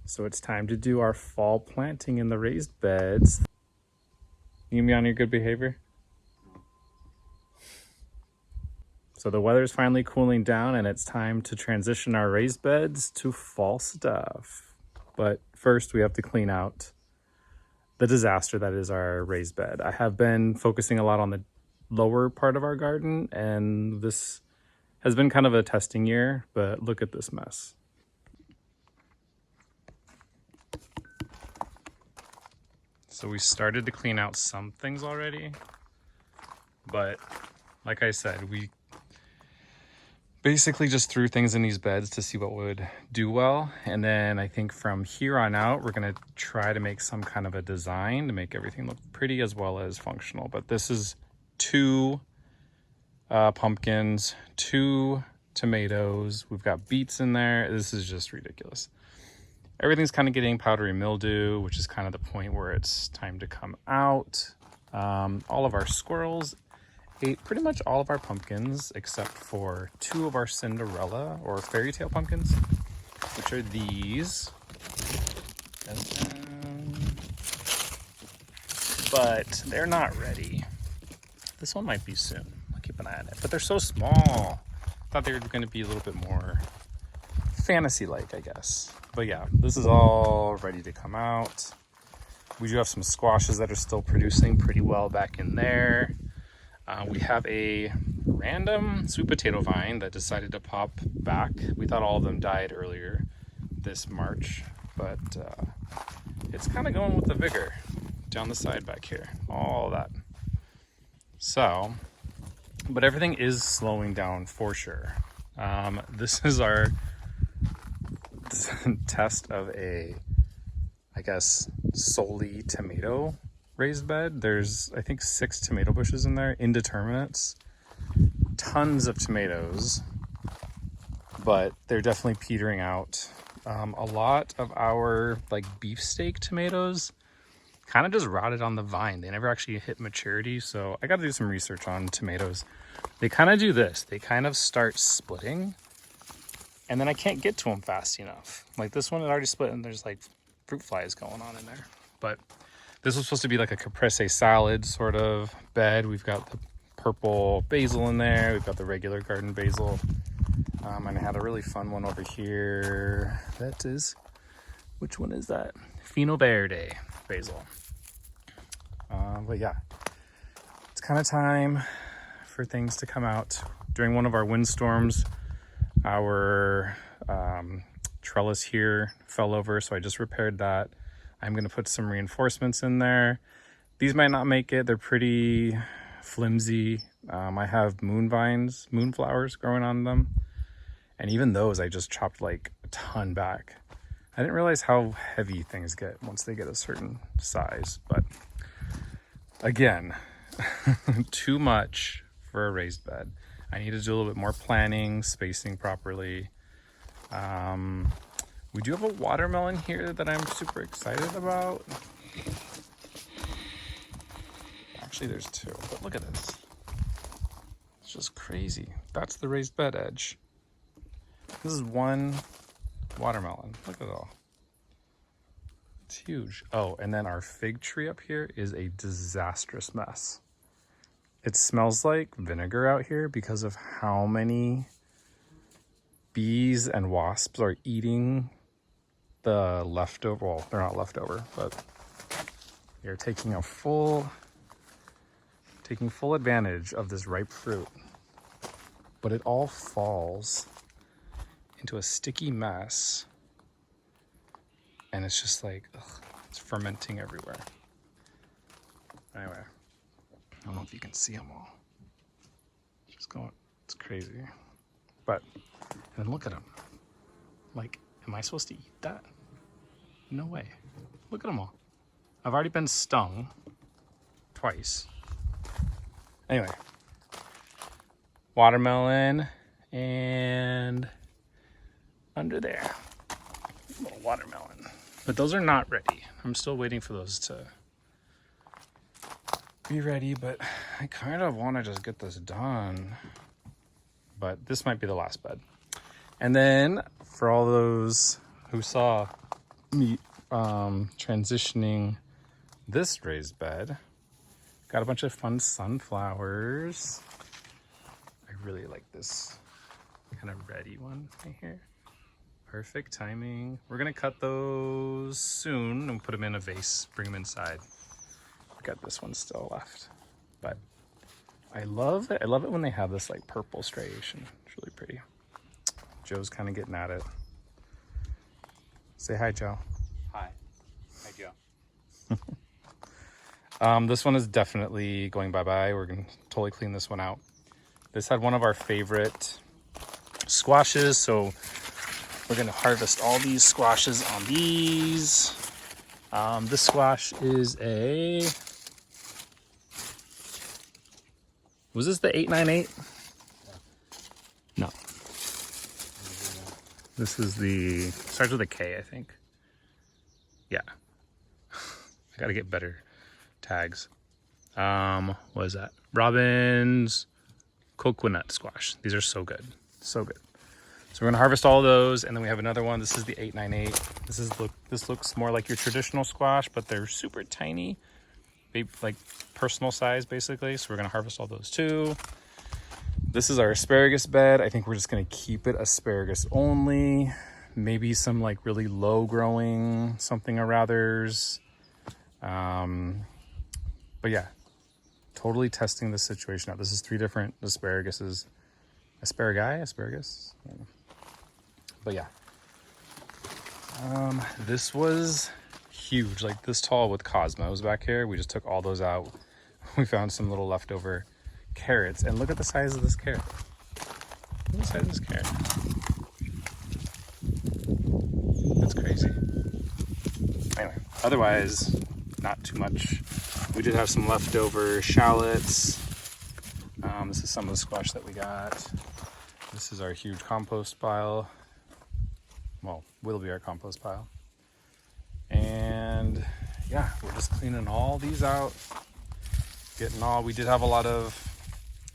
So it's time to do our fall planting in the raised beds. You gonna be on your good behavior? So the weather's finally cooling down and it's time to transition our raised beds to fall stuff. But first we have to clean out the disaster that is our raised bed. I have been focusing a lot on the lower part of our garden, and this has been kind of a testing year, but look at this mess. So we started to clean out some things already, but like I said, we basically just threw things in these beds to see what would do well. And then I think from here on out, we're gonna try to make some kind of a design to make everything look pretty as well as functional. But this is 2 pumpkins, 2 tomatoes. We've got beets in there. This is just ridiculous. Everything's kind of getting powdery mildew, which is kind of the point where it's time to come out. All of our squirrels ate pretty much all of our pumpkins except for 2 of our Cinderella or fairy tale pumpkins, which are these. But they're not ready. This one might be soon. I'll keep an eye on it. But they're so small. I thought they were going to be a little bit more fantasy-like, I guess. But yeah, this is all ready to come out. We do have some squashes that are still producing pretty well back in there. We have a random sweet potato vine that decided to pop back. We thought all of them died earlier this March, but it's kind of going with the vigor down the side back here, all that. So, but everything is slowing down for sure. This is our test of a, I guess, solely tomato raised bed. There's, I think, 6 tomato bushes in there, indeterminates, tons of tomatoes, but they're definitely petering out. A lot of our like beefsteak tomatoes kind of just rotted on the vine. They never actually hit maturity, so I got to do some research on tomatoes. They kind of do this. They kind of start splitting, and then I can't get to them fast enough. Like this one had already split, and there's like fruit flies going on in there. But this was supposed to be like a caprese salad sort of bed. We've got the purple basil in there. We've got the regular garden basil. And I had a really fun one over here. That is, which one is that? Fino Verde basil. But yeah, it's kind of time for things to come out. During one of our windstorms, our trellis here fell over, so I just repaired that. I'm going to put some reinforcements in there. These might not make it. They're pretty flimsy. I have moonflowers growing on them. And even those, I just chopped like a ton back. I didn't realize how heavy things get once they get a certain size. But again, too much for a raised bed. I need to do a little bit more planning, spacing properly. We do have a watermelon here that I'm super excited about. Actually, there's 2, but look at this. It's just crazy. That's the raised bed edge. This is 1 watermelon. Look at it all. It's huge. Oh, and then our fig tree up here is a disastrous mess. It smells like vinegar out here because of how many bees and wasps are eating the leftover, well, they're not leftover, but they're taking full advantage of this ripe fruit. But it all falls into a sticky mess, and it's just like, ugh, it's fermenting everywhere. Anyway, I don't know if you can see them all. Just going, it's crazy. But, and then look at them. Like, am I supposed to eat that? No way. Look at them all. I've already been stung twice. Anyway, watermelon, and under there, a little watermelon. But those are not ready. I'm still waiting for those to be ready, but I kind of want to just get this done. But this might be the last bed. And then for all those who saw me transitioning this raised bed. Got a bunch of fun sunflowers. I really like this kind of reddy one right here. Perfect timing. We're gonna cut those soon and put them in a vase, bring them inside. We got this one still left, but I love it. I love it when they have this like purple striation. It's really pretty. Joe's kind of getting at it. Say hi, Joe. Hi. Hi, Joe. This one is definitely going bye-bye. We're gonna totally clean this one out. This had one of our favorite squashes, so we're gonna harvest all these squashes on these. This squash is was this the 898? No. This is the, starts with a K, I think. Yeah. I gotta get better tags. What is that? Robin's coconut squash. These are so good. So good. So we're gonna harvest all those, and then we have another one. This is the 898. This looks more like your traditional squash, but they're super tiny, like personal size basically. So we're gonna harvest all those too. This is our asparagus bed. I think we're just gonna keep it asparagus only. Maybe some like really low growing something or others. But yeah, totally testing the situation out. This is 3 different asparagus. But yeah, this was huge, like this tall with cosmos back here. We just took all those out. We found some little leftover carrots, and look at the size of this carrot. Look at the size of this carrot. That's crazy. Anyway, otherwise, not too much. We did have some leftover shallots. This is some of the squash that we got. This is our huge compost pile. Well, will be our compost pile. And yeah, we're just cleaning all these out. We did have a lot of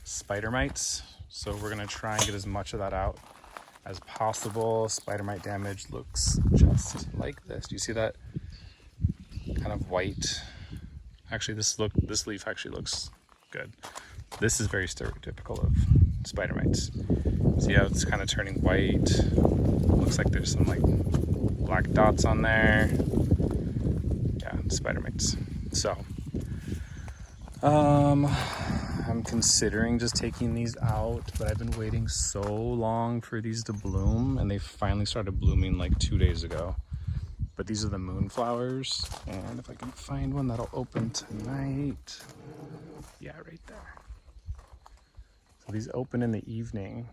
spider mites, so we're gonna try and get as much of that out as possible. Spider mite damage looks just like this. Do you see that kind of white? Actually, this leaf actually looks good. This is very stereotypical of spider mites. See how it's kind of turning white? Looks like there's some like black dots on there. Yeah, spider mites. So, I'm considering just taking these out, but I've been waiting so long for these to bloom, and they finally started blooming like 2 days ago. But these are the moonflowers, and if I can find one that'll open tonight. Yeah, right there. So these open in the evening,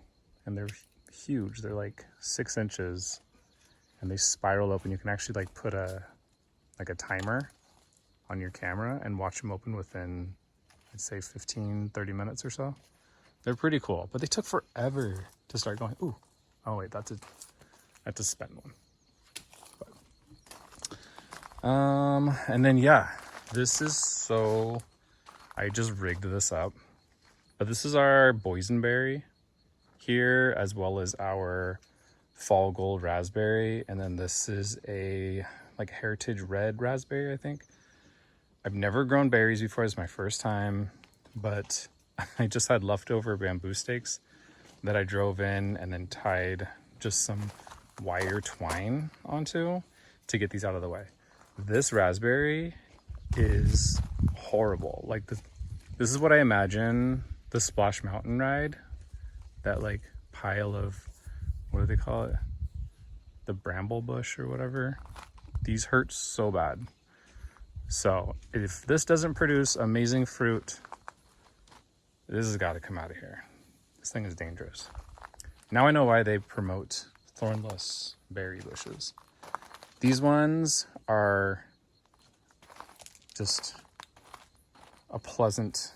and they're huge. They're like 6 inches, and they spiral open. You can actually like put a timer on your camera and watch them open within, I'd say 15-30 minutes or so. They're pretty cool, but they took forever to start going. Ooh, oh wait, that's a spent one. And then yeah, this is so, I just rigged this up, but this is our boysenberry here, as well as our fall gold raspberry, and then this is a like heritage red raspberry, I think. I've never grown berries before. It's my first time, but I just had leftover bamboo stakes that I drove in and then tied just some wire twine onto to get these out of the way. This raspberry is horrible. Like this is what I imagine the Splash Mountain ride, that like pile of, what do they call it? The bramble bush or whatever. These hurt so bad. So if this doesn't produce amazing fruit, this has got to come out of here. This thing is dangerous. Now I know why they promote thornless berry bushes. These ones are just a pleasantry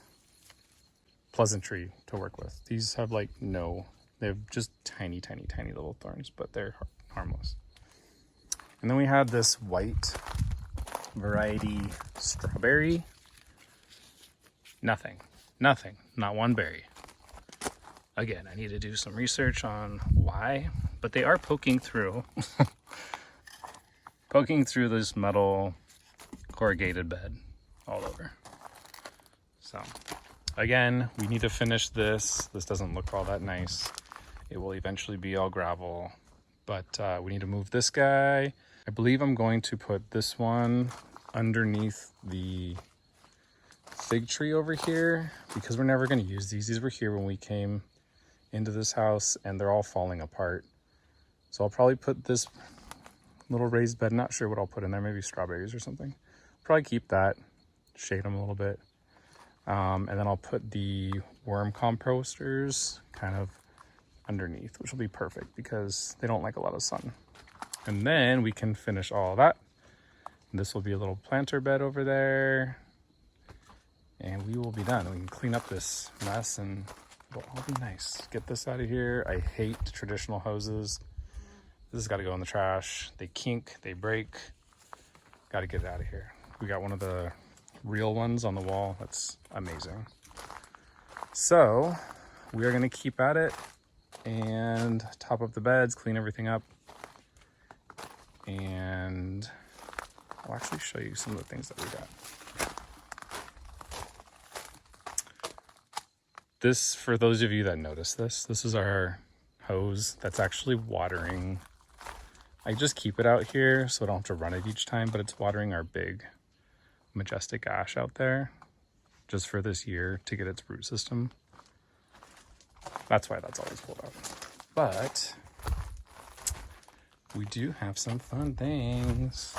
to work with. These have like they have just tiny little thorns, but they're harmless. And then we had this white variety strawberry. Nothing, not one berry. Again, I need to do some research on why, but they are poking through. poking through this metal corrugated bed all over. So again, we need to finish this. This doesn't look all that nice. It will eventually be all gravel, but we need to move this guy. I believe I'm going to put this one underneath the fig tree over here because we're never going to use these. These were here when we came into this house and they're all falling apart. So I'll probably put this little raised bed. Not sure what I'll put in there, maybe strawberries or something. Probably keep that, shade them a little bit. And then I'll put the worm composters kind of underneath, which will be perfect because they don't like a lot of sun. And then we can finish all that. This will be a little planter bed over there. And we will be done. We can clean up this mess and it'll all be nice. Get this out of here. I hate traditional hoses. This has got to go in the trash. They kink, they break. Got to get it out of here. We got one of the real ones on the wall. That's amazing. So we are going to keep at it and top up the beds, clean everything up. And I'll actually show you some of the things that we got. This, for those of you that notice this is our hose that's actually watering. I just keep it out here so I don't have to run it each time, but it's watering our big majestic ash out there just for this year to get its root system. That's why that's always pulled out. But we do have some fun things.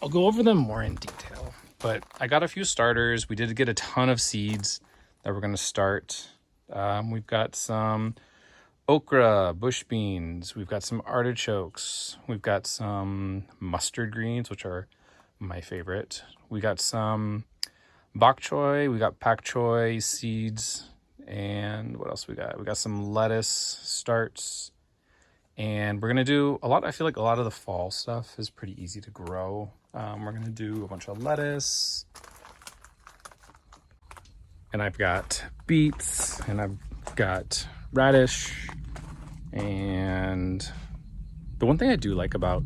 I'll go over them more in detail, but I got a few starters. We did get a ton of seeds that we're going to start. We've got some okra, bush beans. We've got some artichokes. We've got some mustard greens, which are my favorite. We got some bok choy. We got pak choy seeds. And what else we got? We got some lettuce starts. And we're going to do a lot. I feel like a lot of the fall stuff is pretty easy to grow. We're going to do a bunch of lettuce. And I've got beets. And I've got radish. And the one thing I do like about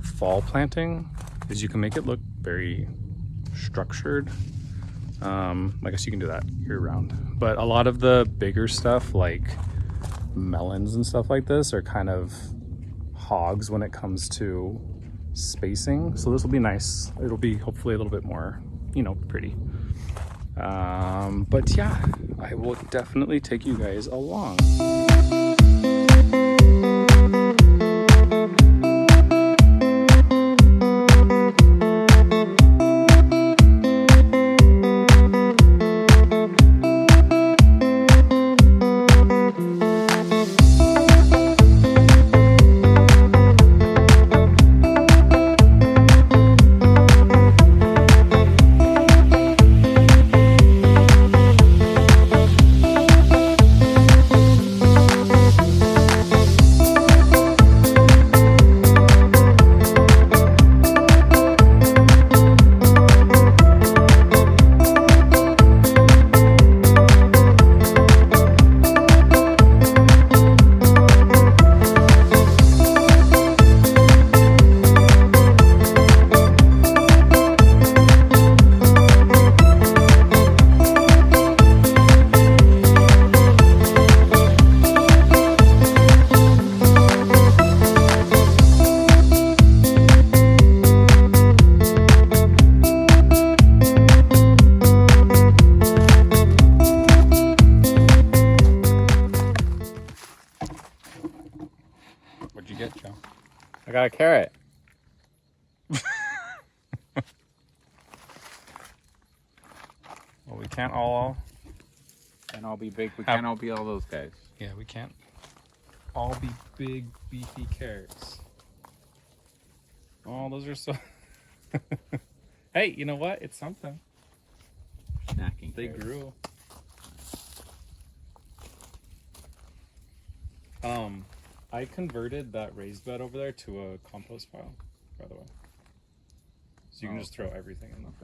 fall planting is you can make it look very structured. I guess you can do that year round. But a lot of the bigger stuff like melons and stuff like this are kind of hogs when it comes to spacing. So this will be nice. It'll be hopefully a little bit more, pretty. But yeah, I will definitely take you guys along. What'd you get, Joe? I got a carrot. Well, we can't all... Can't all be big. We can't all be all those guys. Yeah, we can't all be big, beefy carrots. Oh, those are so... Hey, you know what? It's something. Snacking They carrots. grew. I converted that raised bed over there to a compost pile, by the way. So you can just throw everything in them.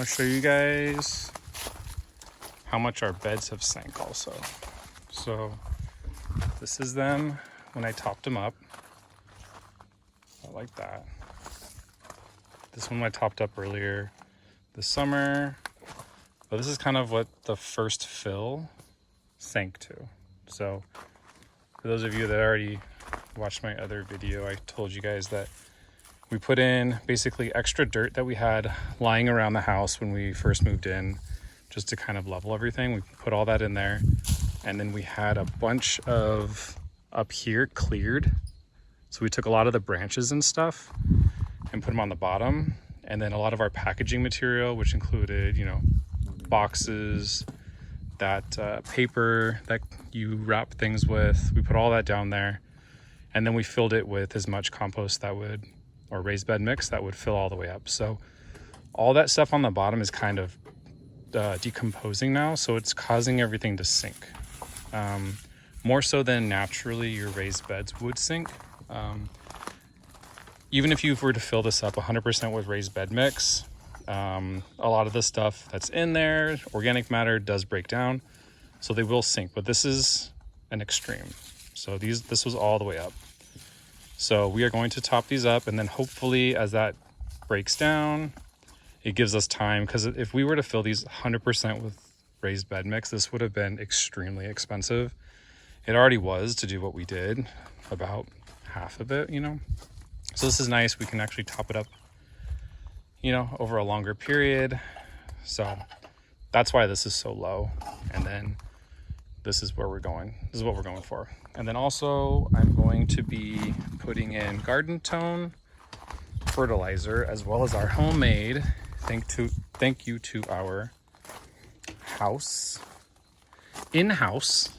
to show you guys how much our beds have sank also. So this is them when I topped them up. I like that. This one I topped up earlier this summer. But this is kind of what the first fill sank to. So for those of you that already watched my other video, I told you guys that we put in basically extra dirt that we had lying around the house when we first moved in, just to kind of level everything. We put all that in there. And then we had a bunch of up here cleared. So we took a lot of the branches and stuff and put them on the bottom. And then a lot of our packaging material, which included, you know, boxes, that paper that you wrap things with, we put all that down there. And then we filled it with as much compost that would, or raised bed mix that would fill all the way up. So all that stuff on the bottom is kind of decomposing now. So it's causing everything to sink. More so than naturally your raised beds would sink. Even if you were to fill this up 100% with raised bed mix, a lot of the stuff that's in there, organic matter, does break down. So they will sink, but this is an extreme. So this was all the way up. So we are going to top these up, and then hopefully as that breaks down, it gives us time, because if we were to fill these 100% with raised bed mix, this would have been extremely expensive. It already was to do what we did, about half of it, you know. So this is nice. We can actually top it up, you know, over a longer period. So that's why this is so low. And then this is where we're going. This is what we're going for. And then also I'm going to be putting in Garden Tone fertilizer, as well as our homemade, thank you to our in-house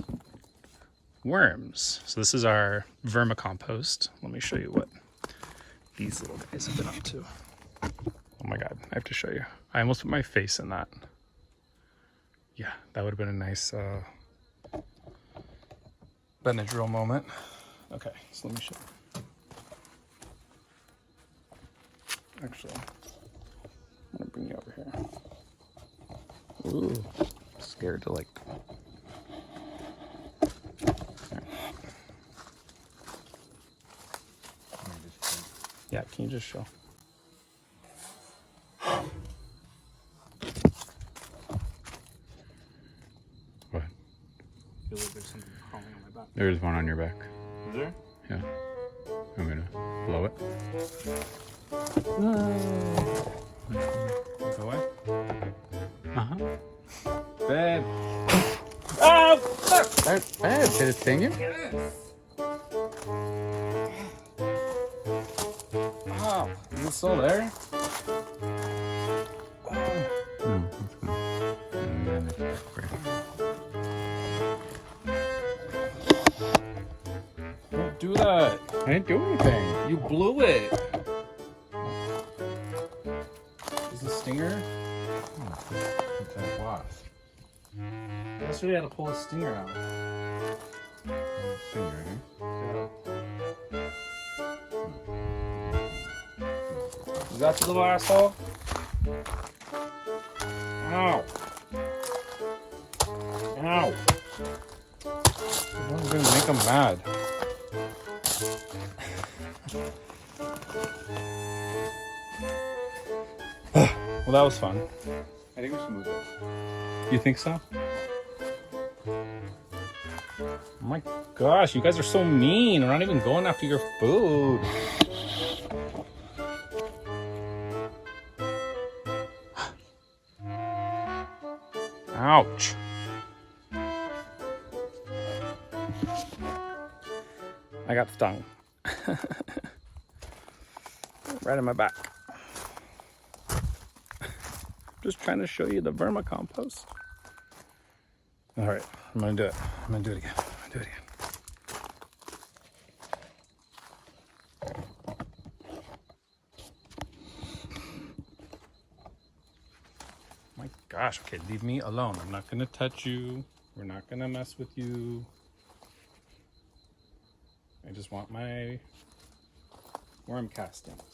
worms. So this is our vermicompost. Let me show you what these little guys have been up to. Oh my God, I have to show you. I almost put my face in that. Yeah, that would have been a nice Benadryl moment. Okay, so let me show you. Actually, I'm gonna bring you over here. Ooh, scared to like. Yeah, can you just show? What? Feel like there's something crawling on my back. There's one on your back. Is there? Yeah. I'm gonna blow it. Go away. Babe. Oh! Babe, did it sting you? Wow, is it still there? No, it's gone. And then it's back for you. Don't do that. I didn't do anything. You blew it. Is the stinger? It's a wasp. Yesterday I had to pull a stinger out. Finger, eh? Is that the little asshole? Ow. Ow. I'm gonna make him mad. Well, that was fun. I think we should move it. You think so? Oh my gosh, you guys are so mean. We're not even going after your food. Ouch. I got stung. Right in my back. Just trying to show you the vermicompost. All right, I'm gonna do it. I'm gonna do it again. I'm gonna do it again. My gosh, okay, leave me alone. I'm not gonna touch you. We're not gonna mess with you. I just want my worm castings.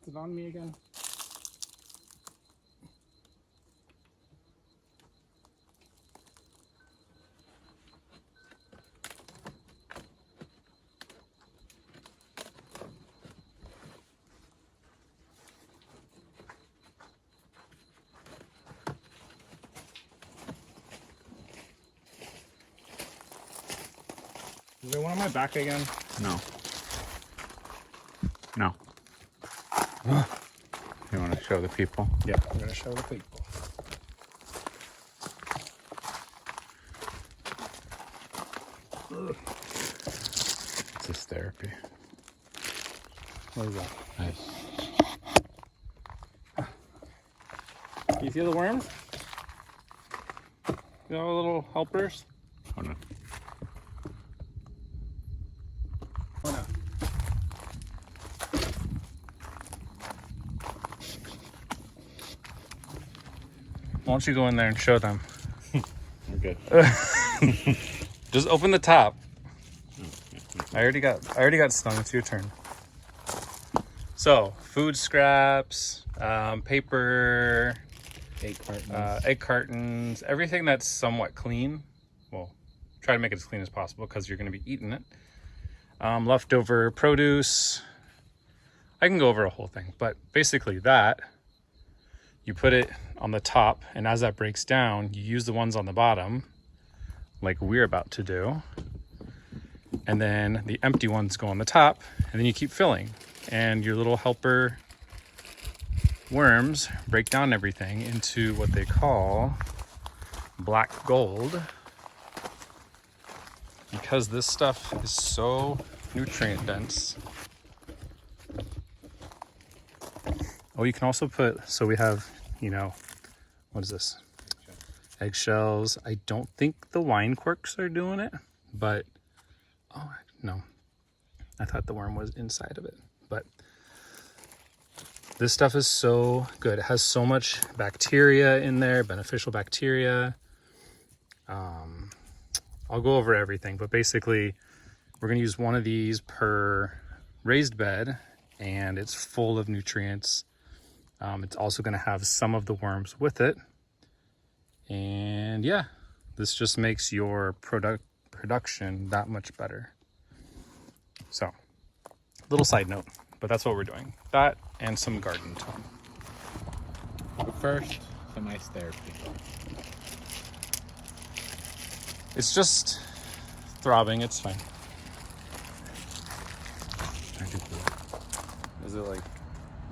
it on me again? Is there one on my back again? No. No. You want to show the people? Yeah, I'm gonna show the people. This is therapy. What is that? Nice. You see the worms? You know, little helpers? Oh no. Oh no. Why don't you go in there and show them? We're good. Just open the top. I already got stung. It's your turn. So, food scraps, paper, egg cartons, everything that's somewhat clean. Well, try to make it as clean as possible because you're going to be eating it. Leftover produce. I can go over a whole thing, but basically that, you put it on the top, and as that breaks down, you use the ones on the bottom, like we're about to do. And then the empty ones go on the top, and then you keep filling. And your little helper worms break down everything into what they call black gold. Because this stuff is so nutrient dense. Oh, you can also put, so we have, you know, what is this? Eggshells. I don't think the wine corks are doing it, but, oh, no. I thought the worm was inside of it, but this stuff is so good. It has so much bacteria in there, beneficial bacteria. I'll go over everything, but basically we're gonna use one of these per raised bed, and it's full of nutrients. It's also gonna have some of the worms with it. And yeah, this just makes your production that much better. So, little side note, but that's what we're doing. That and some garden time. But first, some ice therapy. It's just throbbing, it's fine. Is it like,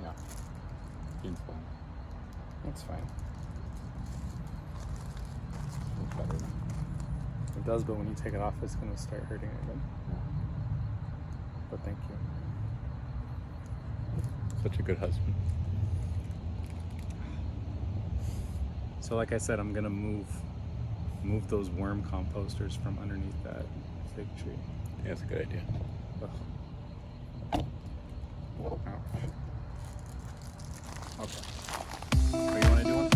Yeah. Seems fine. it's fine. Looks better now. It does, but when you take it off, it's gonna start hurting again. But thank you. Such a good husband. So like I said, I'm gonna move those worm composters from underneath that fig tree. Yeah, that's a good idea. Ugh. Ouch. Okay. So you wanna do one?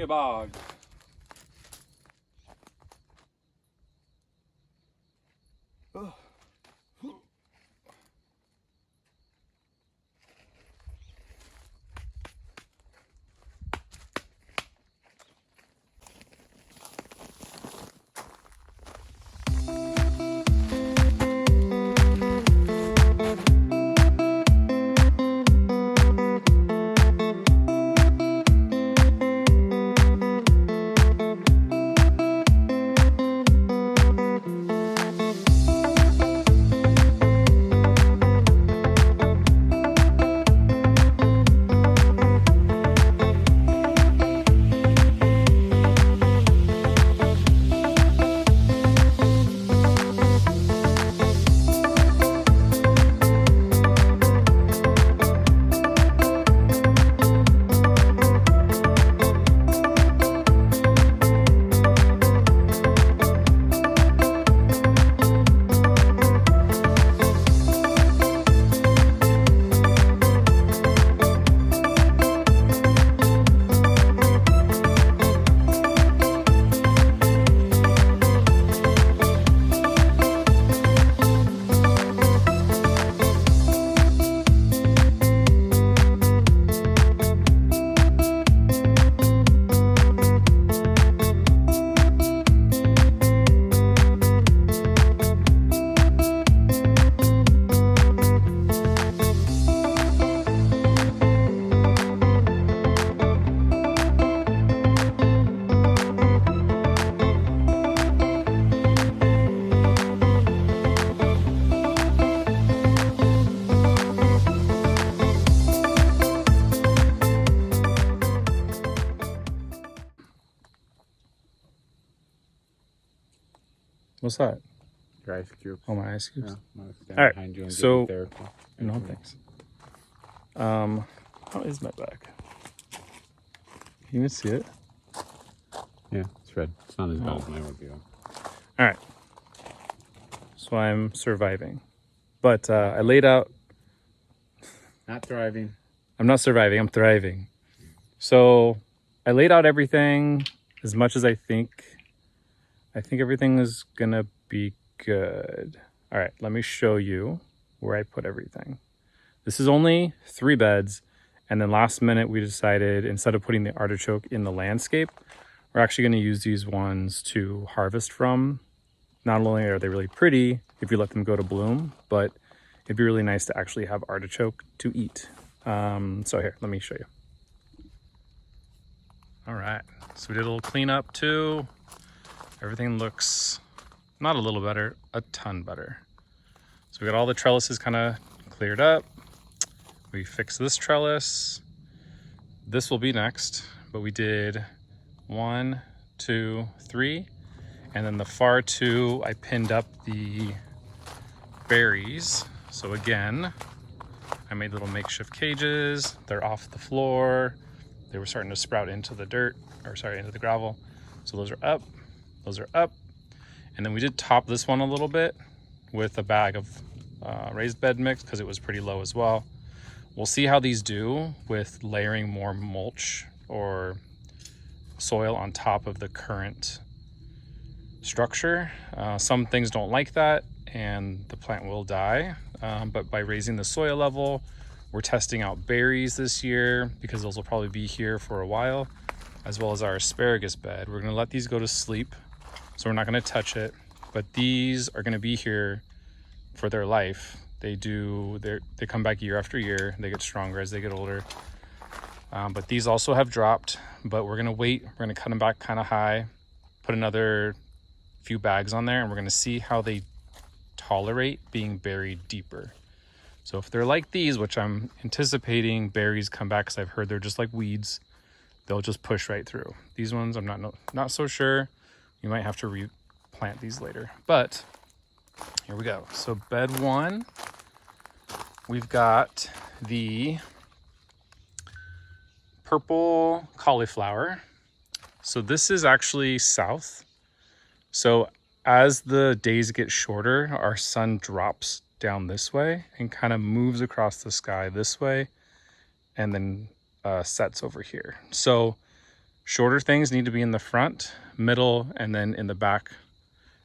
a bog. Oh. What's that? Your ice cubes. Oh, my ice cubes. Yeah, I'm gonna stand All right, behind you and so- give you therapy. No, thanks. How is my back? Can you even see it? Yeah, it's red. It's not as bad Oh. as mine would be. Though. All right. So I'm surviving, but I laid out. Not thriving. I'm not surviving. I'm thriving. So I laid out everything as much as I think. I think everything is gonna be good. All right, let me show you where I put everything. This is only 3 beds, and then last minute we decided instead of putting the artichoke in the landscape, we're actually gonna use these ones to harvest from. Not only are they really pretty if you let them go to bloom, but it'd be really nice to actually have artichoke to eat. So here, let me show you. All right, so we did a little cleanup too. Everything looks not a little better, a ton better. So we got all the trellises kind of cleared up. We fixed this trellis. This will be next, but we did 1, 2, 3. And then the far 2, I pinned up the berries. So again, I made little makeshift cages. They're off the floor. They were starting to sprout into the dirt, or sorry, into the gravel. So those are up. Those are up. And then we did top this one a little bit with a bag of raised bed mix because it was pretty low as well. We'll see how these do with layering more mulch or soil on top of the current structure. Some things don't like that and the plant will die. But by raising the soil level, we're testing out berries this year because those will probably be here for a while, as well as our asparagus bed. We're gonna let these go to sleep. So we're not gonna touch it, but these are gonna be here for their life. They come back year after year. They get stronger as they get older. But these also have dropped, but we're gonna wait. We're gonna cut them back kind of high, put another few bags on there, and we're gonna see how they tolerate being buried deeper. So if they're like these, which I'm anticipating berries come back because I've heard they're just like weeds, they'll just push right through. These ones, I'm not so sure. You might have to replant these later, but here we go. So bed 1, we've got the purple cauliflower. So this is actually south. So as the days get shorter, our sun drops down this way and kind of moves across the sky this way and then sets over here. So Shorter things need to be in the front, middle, and then in the back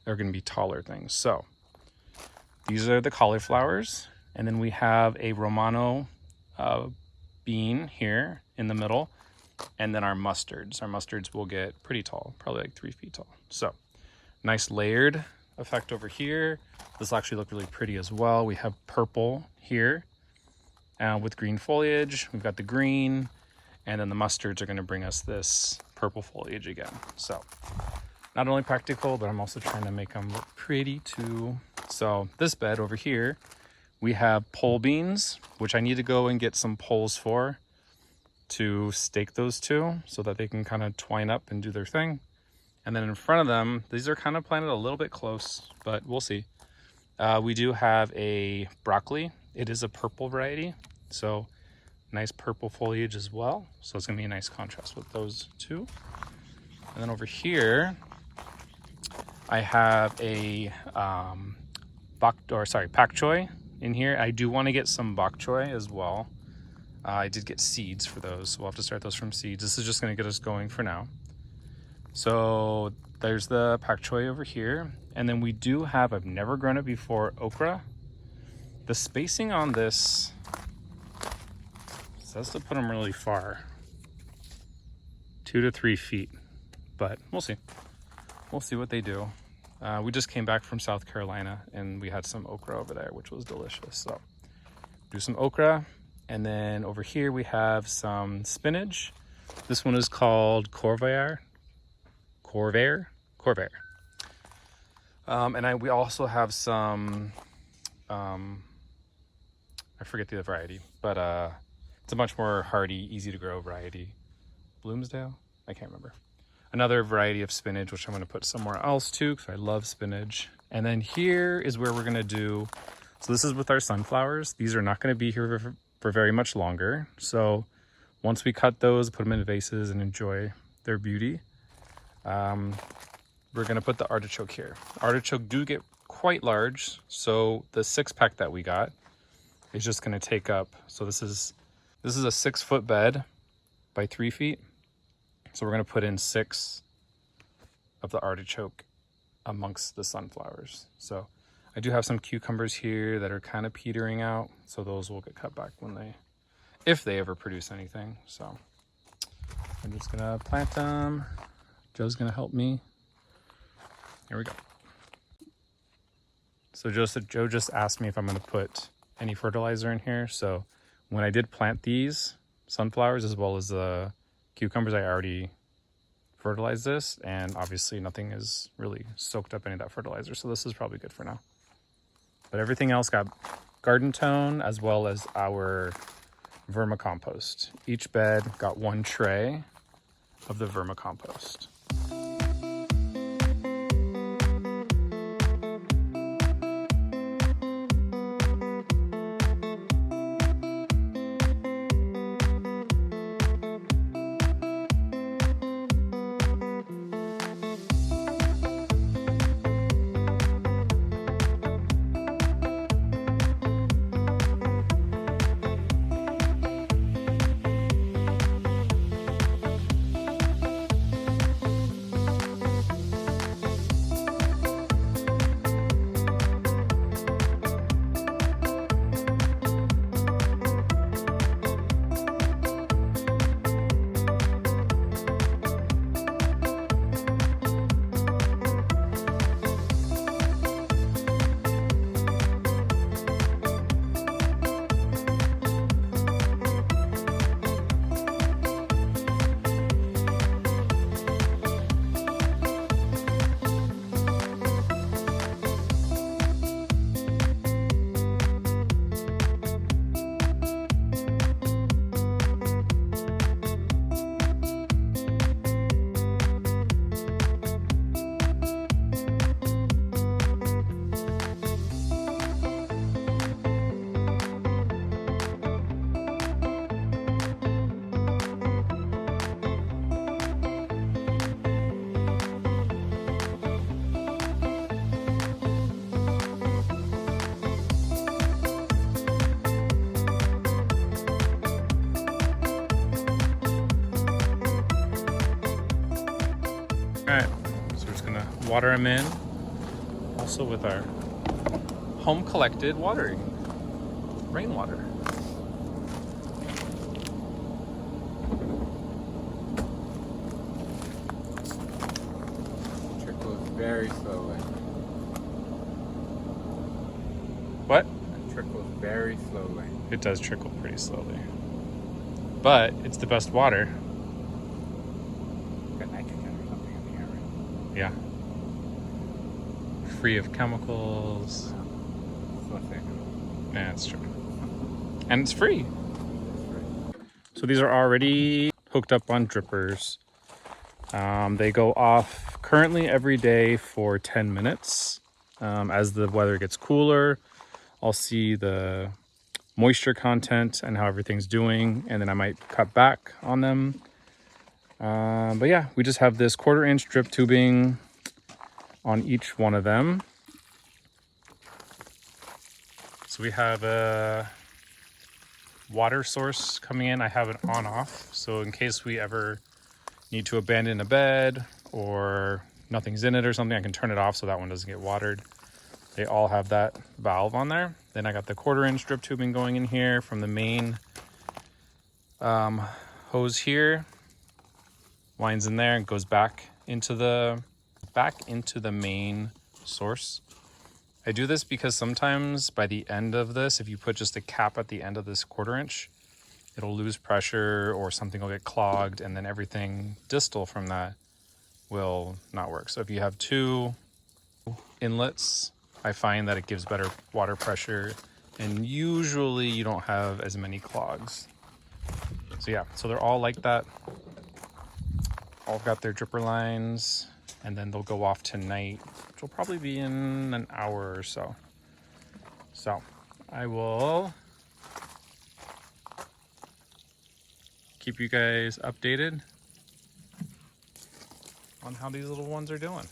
they're going to be taller things. So these are the cauliflowers, and then we have a Romano bean here in the middle, and then our mustards. Our mustards will get pretty tall, probably like 3 feet tall. So nice layered effect over here. This will actually look really pretty as well. We have purple here with green foliage. We've got the green, and then the mustards are going to bring us this purple foliage again. So not only practical, but I'm also trying to make them look pretty too. So this bed over here, we have pole beans, which I need to go and get some poles for to stake those two so that they can kind of twine up and do their thing. And then in front of them, these are kind of planted a little bit close, but we'll see. We do have a broccoli. It is a purple variety, so nice purple foliage as well. So it's gonna be a nice contrast with those two. And then over here, I have a pak choi in here. I do want to get some bok choy as well. I did get seeds for those, so we'll have to start those from seeds. This is just going to get us going for now. So there's the pak choi over here. And then we do have, I've never grown it before, okra. The spacing on this says to put them really far. 2 to 3 feet, but we'll see. We'll see what they do. We just came back from South Carolina and we had some okra over there, which was delicious. So do some okra. And then over here we have some spinach. This one is called Corvair. And we also have some, I forget the other variety, but it's a much more hardy, easy to grow variety. Bloomsdale? I can't remember. Another variety of spinach, which I'm going to put somewhere else too, because I love spinach. And then here is where we're going to do, so this is with our sunflowers. These are not going to be here for very much longer. So once we cut those, put them in vases and enjoy their beauty, we're going to put the artichoke here. Artichoke do get quite large. So the 6-pack that we got is just going to take up, so this is a 6-foot bed by 3 feet. So we're going to put in 6 of the artichoke amongst the sunflowers. So I do have some cucumbers here that are kind of petering out. So those will get cut back if they ever produce anything. So I'm just going to plant them. Joe's going to help me. Here we go. So Joe just asked me if I'm going to put any fertilizer in here. So when I did plant these sunflowers as well as the cucumbers, I already fertilized this, and obviously nothing is really soaked up any of that fertilizer, so this is probably good for now. But everything else got garden tone as well as our vermicompost. Each bed got 1 tray of the vermicompost. water them in. Also with our home collected watering rainwater. Trickles very slowly. What? It trickles very slowly. It does trickle pretty slowly. But it's the best water. Got nitrogen or something in the air, right? Yeah. Free of chemicals. So I think Yeah, it's true. And it's free. it's right. So these are already hooked up on drippers. They go off currently every day for 10 minutes. As the weather gets cooler, I'll see the moisture content and how everything's doing, and then I might cut back on them. But yeah, we just have this 1/4 inch drip tubing on each one of them. So we have a water source coming in. I have it on off, so in case we ever need to abandon a bed or nothing's in it or something, I can turn it off so that one doesn't get watered. They all have that valve on there. Then I got the 1/4 inch drip tubing going in here from the main hose here. Lines in there and goes back into the main source. I do this because sometimes by the end of this, if you put just a cap at the end of this 1/4 inch, it'll lose pressure or something will get clogged, and then everything distal from that will not work. So if you have 2 inlets, I find that it gives better water pressure, and usually you don't have as many clogs. So yeah, so they're all like that. All got their dripper lines, and then they'll go off tonight, which will probably be in an hour or so. So I will keep you guys updated on how these little ones are doing.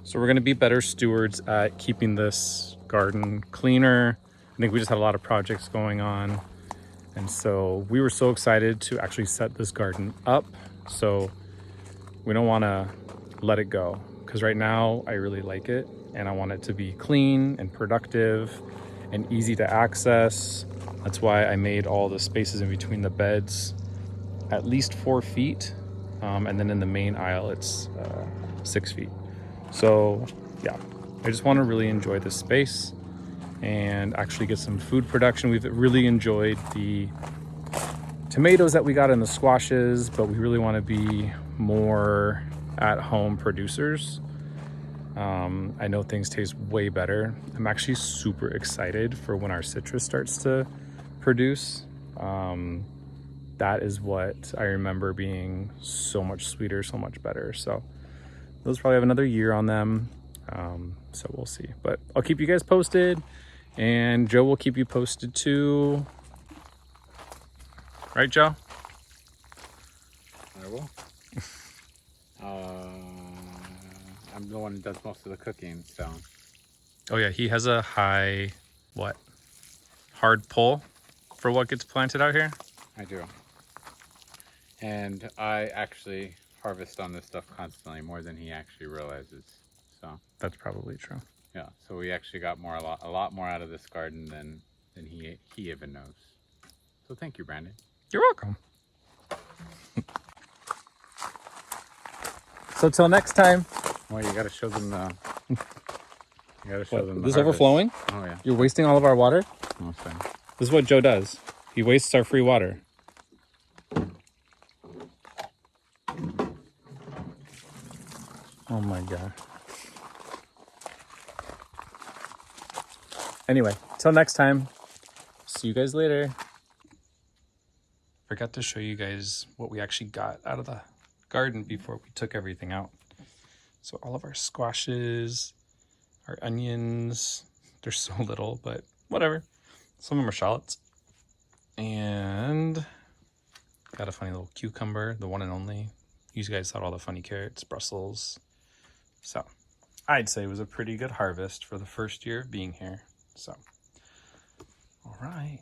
So we're going to be better stewards at keeping this garden cleaner. I think we just had a lot of projects going on, and so we were so excited to actually set this garden up. So we don't want to let it go, because right now I really like it and I want it to be clean and productive and easy to access. That's why I made all the spaces in between the beds at least 4 feet, and then in the main aisle it's 6 feet. So yeah, I just want to really enjoy this space and actually get some food production. We've really enjoyed the tomatoes that we got in the squashes, but we really want to be more at-home producers. I know things taste way better. I'm actually super excited for when our citrus starts to produce. That is what I remember being so much sweeter, so much better. So those probably have another year on them. So we'll see, but I'll keep you guys posted, and Joe will keep you posted too. Right, Joe? I will. I'm the one who does most of the cooking, so. Oh yeah, he has a high, hard pull for what gets planted out here. I do. And I actually harvest on this stuff constantly, more than he actually realizes. So That's probably true. yeah, so we actually got a lot more out of this garden than he even knows. So thank you, Brandon. You're welcome. So till next time. Well, you gotta show them the. You gotta show them the This harvest. overflowing? Oh yeah. You're wasting all of our water? Oh, sorry. This is what Joe does. He wastes our free water. Oh my God. Anyway, till next time. See you guys later. Forgot to show you guys what we actually got out of the garden before we took everything out. So all of our squashes, our onions, they're so little, but whatever. Some of them are shallots. And got a funny little cucumber, the one and only. You guys saw all the funny carrots, Brussels. So I'd say it was a pretty good harvest for the first year of being here. So, all right.